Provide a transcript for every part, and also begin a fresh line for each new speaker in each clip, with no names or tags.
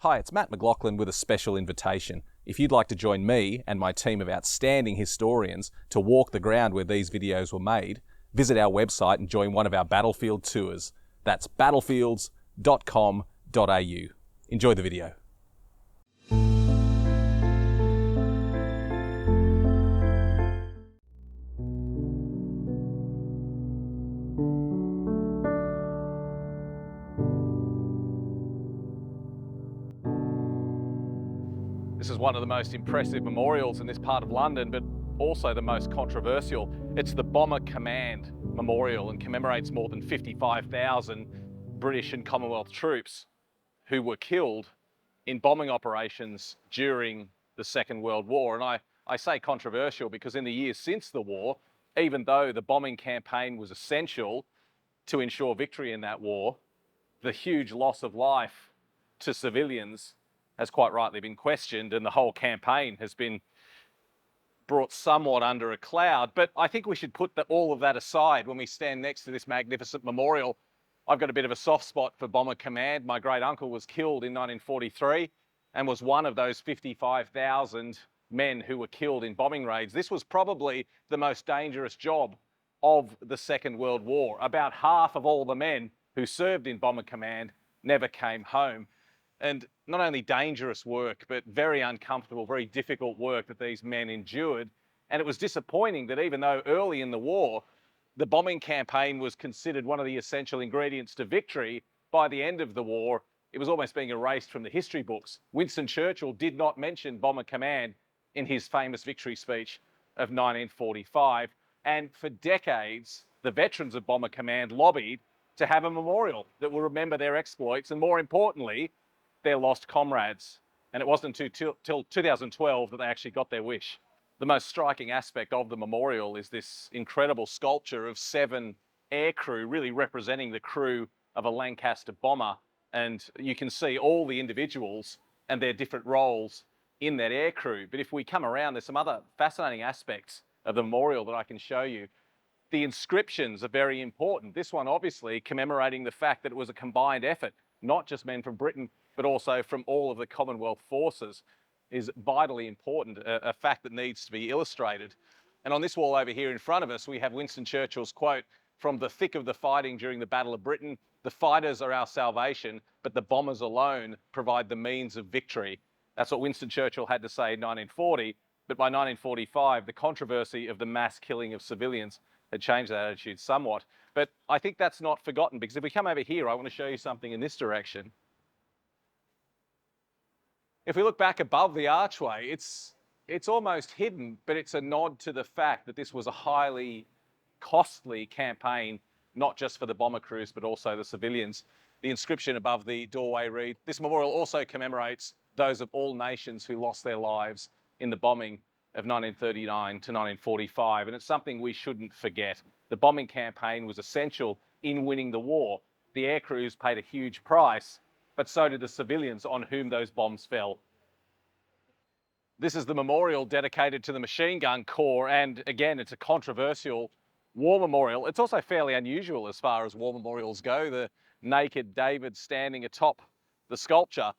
Hi, it's Mat McLachlan with a special invitation. If you'd like to join me and my team of outstanding historians to walk the ground where these videos were made, visit our website and join one of our battlefield tours. That's battlefields.com.au. Enjoy the video. This is one of the most impressive memorials in this part of London, but also the most controversial. It's the Bomber Command Memorial and commemorates more than 55,000 British and Commonwealth troops who were killed in bombing operations during the Second World War. And I say controversial because in the years since the war, even though the bombing campaign was essential to ensure victory in that war, the huge loss of life to civilians has quite rightly been questioned, and the whole campaign has been brought somewhat under a cloud. But I think we should put all of that aside when we stand next to this magnificent memorial. I've got a bit of a soft spot for Bomber Command. My great uncle was killed in 1943 and was one of those 55,000 men who were killed in bombing raids. This was probably the most dangerous job of the Second World War. About half of all the men who served in Bomber Command never came home. And not only dangerous work, but very uncomfortable, very difficult work that these men endured. And it was disappointing that even though early in the war, the bombing campaign was considered one of the essential ingredients to victory, by the end of the war, it was almost being erased from the history books. Winston Churchill did not mention Bomber Command in his famous victory speech of 1945. And for decades, the veterans of Bomber Command lobbied to have a memorial that will remember their exploits and, more importantly, their lost comrades. And it wasn't until 2012 that they actually got their wish. The most striking aspect of the memorial is this incredible sculpture of 7 aircrew, really representing the crew of a Lancaster bomber. And you can see all the individuals and their different roles in that aircrew. But if we come around, there's some other fascinating aspects of the memorial that I can show you. The inscriptions are very important. This one obviously commemorating the fact that it was a combined effort, not just men from Britain, but also from all of the Commonwealth forces, is vitally important, a fact that needs to be illustrated. And on this wall over here in front of us, we have Winston Churchill's quote from the thick of the fighting during the Battle of Britain: "The fighters are our salvation, but the bombers alone provide the means of victory." That's what Winston Churchill had to say in 1940, but by 1945, the controversy of the mass killing of civilians had changed that attitude somewhat. But I think that's not forgotten, because if we come over here, I want to show you something in this direction. If we look back above the archway, it's almost hidden, but it's a nod to the fact that this was a highly costly campaign, not just for the bomber crews, but also the civilians. The inscription above the doorway reads, "This memorial also commemorates those of all nations who lost their lives in the bombing of 1939 to 1945. And it's something we shouldn't forget. The bombing campaign was essential in winning the war. The air crews paid a huge price, but so did the civilians on whom those bombs fell. This is the memorial dedicated to the Machine Gun Corps, and again, it's a controversial war memorial. It's also fairly unusual as far as war memorials go, the naked David standing atop the sculpture.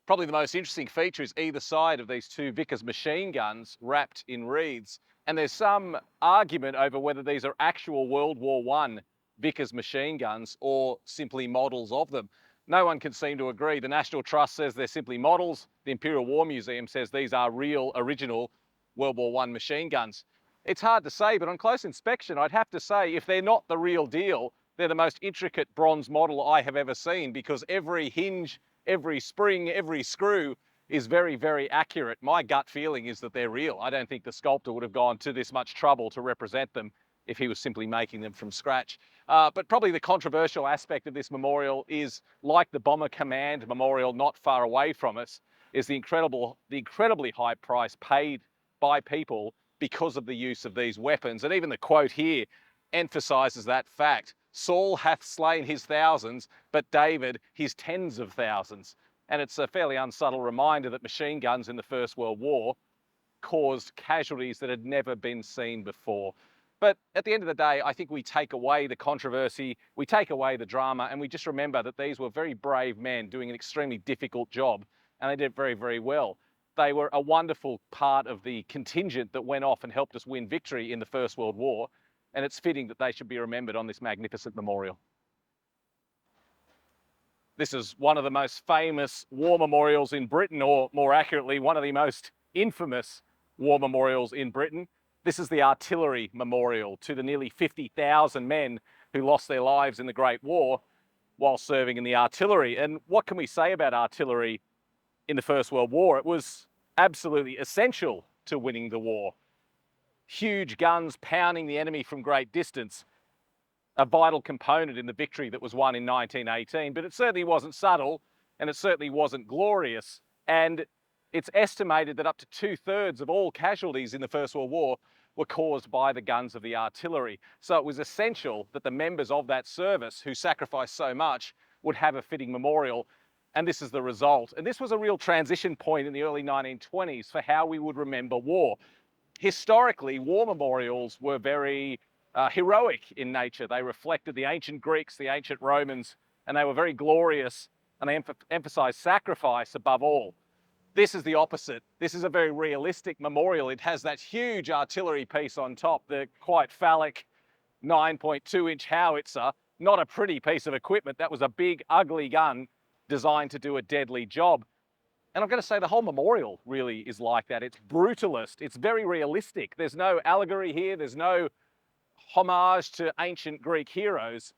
Probably the most interesting feature is either side of these 2 Vickers machine guns wrapped in wreaths. And there's some argument over whether these are actual World War I Vickers machine guns or simply models of them. No one can seem to agree. The National Trust says they're simply models. The Imperial War Museum says these are real, original World War I machine guns. It's hard to say, but on close inspection, I'd have to say if they're not the real deal, they're the most intricate bronze model I have ever seen, because every hinge, every spring, every screw is very, very accurate. My gut feeling is that they're real. I don't think the sculptor would have gone to this much trouble to represent them if he was simply making them from scratch. But probably the controversial aspect of this memorial is, like the Bomber Command Memorial not far away from us, is the incredibly high price paid by people because of the use of these weapons. And even the quote here emphasises that fact. "Saul hath slain his thousands, but David his tens of thousands." And it's a fairly unsubtle reminder that machine guns in the First World War caused casualties that had never been seen before. But at the end of the day, I think we take away the controversy, we take away the drama, and we just remember that these were very brave men doing an extremely difficult job and they did very, very well. They were a wonderful part of the contingent that went off and helped us win victory in the First World War, and it's fitting that they should be remembered on this magnificent memorial. This is one of the most famous war memorials in Britain, or more accurately, one of the most infamous war memorials in Britain. This is the Artillery Memorial to the nearly 50,000 men who lost their lives in the Great War while serving in the artillery. And what can we say about artillery in the First World War? It was absolutely essential to winning the war. Huge guns pounding the enemy from great distance, a vital component in the victory that was won in 1918, but it certainly wasn't subtle, and it certainly wasn't glorious. And it's estimated that up to 2/3 of all casualties in the First World War were caused by the guns of the artillery. So it was essential that the members of that service who sacrificed so much would have a fitting memorial, and this is the result. And this was a real transition point in the early 1920s for how we would remember war. Historically, war memorials were very heroic in nature. They reflected the ancient Greeks, the ancient Romans, and they were very glorious, and they emphasized sacrifice above all. This is the opposite. This is a very realistic memorial. It has that huge artillery piece on top, the quite phallic 9.2-inch howitzer, not a pretty piece of equipment. That was a big, ugly gun designed to do a deadly job. And I'm going to say the whole memorial really is like that. It's brutalist. It's very realistic. There's no allegory here. There's no homage to ancient Greek heroes.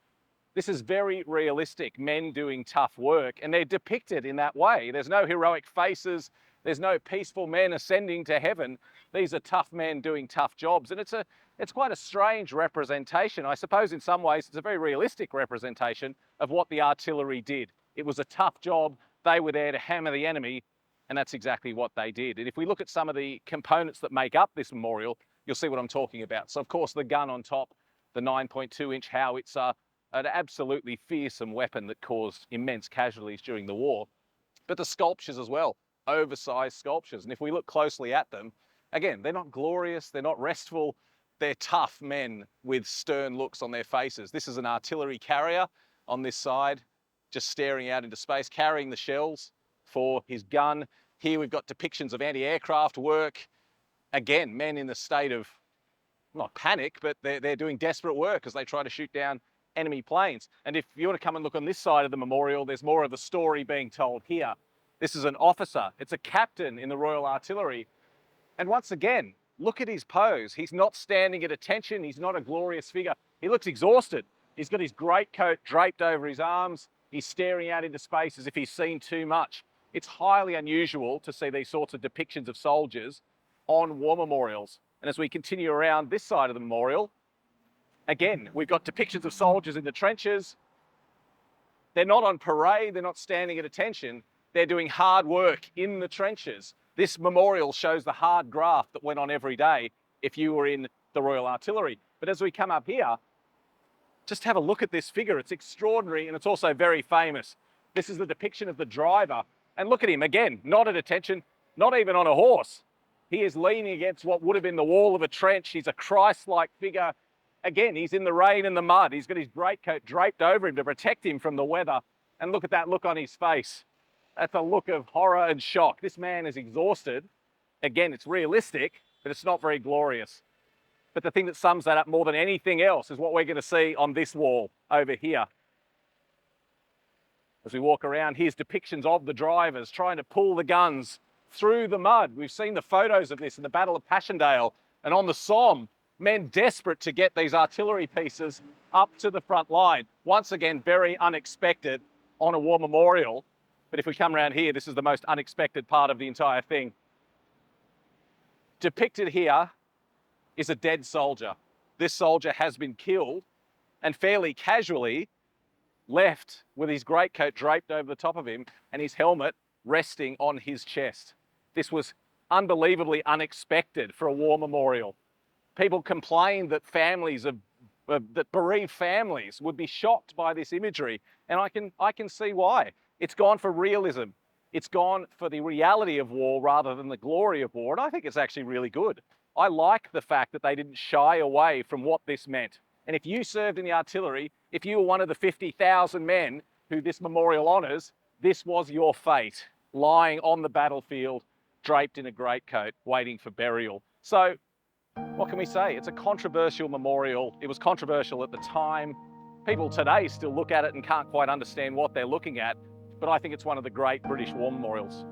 This is very realistic, men doing tough work, and they're depicted in that way. There's no heroic faces. There's no peaceful men ascending to heaven. These are tough men doing tough jobs, and it's quite a strange representation. I suppose in some ways it's a very realistic representation of what the artillery did. It was a tough job. They were there to hammer the enemy, and that's exactly what they did. And if we look at some of the components that make up this memorial, you'll see what I'm talking about. So of course the gun on top, the 9.2-inch howitzer, an absolutely fearsome weapon that caused immense casualties during the war. But the sculptures as well, oversized sculptures. And if we look closely at them, again, they're not glorious, they're not restful, they're tough men with stern looks on their faces. This is an artillery carrier on this side, just staring out into space, carrying the shells for his gun. Here we've got depictions of anti-aircraft work. Again, men in the state of, not panic, but they're doing desperate work as they try to shoot down enemy planes. And if you want to come and look on this side of the memorial, there's more of the story being told here. This is an officer. It's a captain in the Royal Artillery. And once again, look at his pose. He's not standing at attention. He's not a glorious figure. He looks exhausted. He's got his greatcoat draped over his arms. He's staring out into space as if he's seen too much. It's highly unusual to see these sorts of depictions of soldiers on war memorials. And as we continue around this side of the memorial, again, we've got depictions of soldiers in the trenches. They're not on parade, they're not standing at attention, they're doing hard work in the trenches. This memorial shows the hard graft that went on every day if you were in the Royal Artillery. But as we come up here, just have a look at this figure. It's extraordinary, and it's also very famous. This is the depiction of the driver. And look at him, again, not at attention, not even on a horse. He is leaning against what would have been the wall of a trench. He's a Christ-like figure. Again, he's in the rain and the mud. He's got his greatcoat draped over him to protect him from the weather. And look at that look on his face. That's a look of horror and shock. This man is exhausted. Again, it's realistic, but it's not very glorious. But the thing that sums that up more than anything else is what we're going to see on this wall over here. As we walk around, here's depictions of the drivers trying to pull the guns through the mud. We've seen the photos of this in the Battle of Passchendaele and on the Somme. Men desperate to get these artillery pieces up to the front line. Once again, very unexpected on a war memorial. But if we come around here, this is the most unexpected part of the entire thing. Depicted here is a dead soldier. This soldier has been killed and fairly casually left with his greatcoat draped over the top of him and his helmet resting on his chest. This was unbelievably unexpected for a war memorial. People complained that that bereaved families would be shocked by this imagery, and I can see why. It's gone for realism. It's gone for the reality of war rather than the glory of war, and I think it's actually really good. I like the fact that they didn't shy away from what this meant. And if you served in the artillery, if you were one of the 50,000 men who this memorial honours, this was your fate. lying on the battlefield, draped in a greatcoat, waiting for burial. So what can we say? It's a controversial memorial. It was controversial at the time. People today still look at it and can't quite understand what they're looking at, but I think it's one of the great British war memorials.